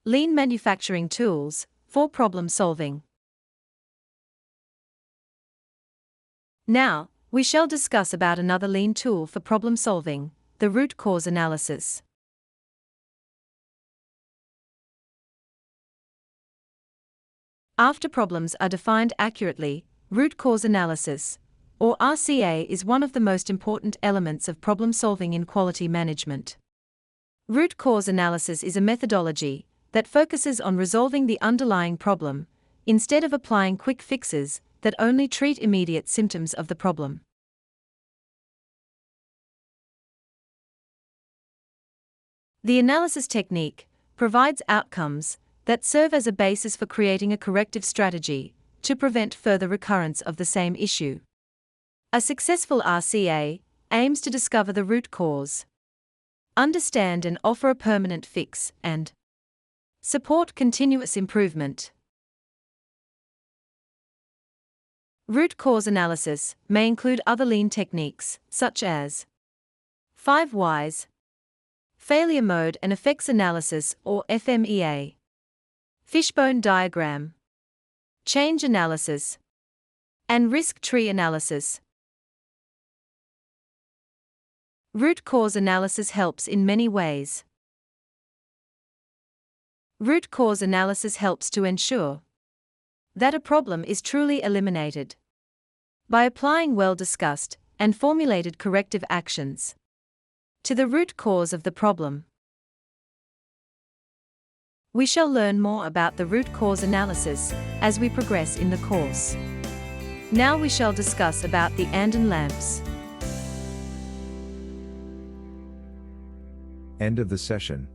Lean manufacturing tools for problem solving. Now, we shall discuss about another lean tool for problem solving, the root cause analysis. After problems are defined accurately, root cause analysis, or RCA, is one of the most important elements of problem solving in quality management. Root cause analysis is a methodology that focuses on resolving the underlying problem, instead of applying quick fixes that only treat immediate symptoms of the problem. The analysis technique provides outcomes that serve as a basis for creating a corrective strategy to prevent further recurrence of the same issue. A successful RCA aims to discover the root cause, understand and offer a permanent fix, and support continuous improvement. Root cause analysis may include other lean techniques, such as 5 whys, failure mode and effects analysis or FMEA, Fishbone diagram, change analysis, and risk tree analysis. Root cause analysis helps in many ways. Root cause analysis helps to ensure that a problem is truly eliminated by applying well-discussed and formulated corrective actions to the root cause of the problem. We shall learn more about the root cause analysis as we progress in the course. Now we shall discuss about the Anden lamps. End of the session.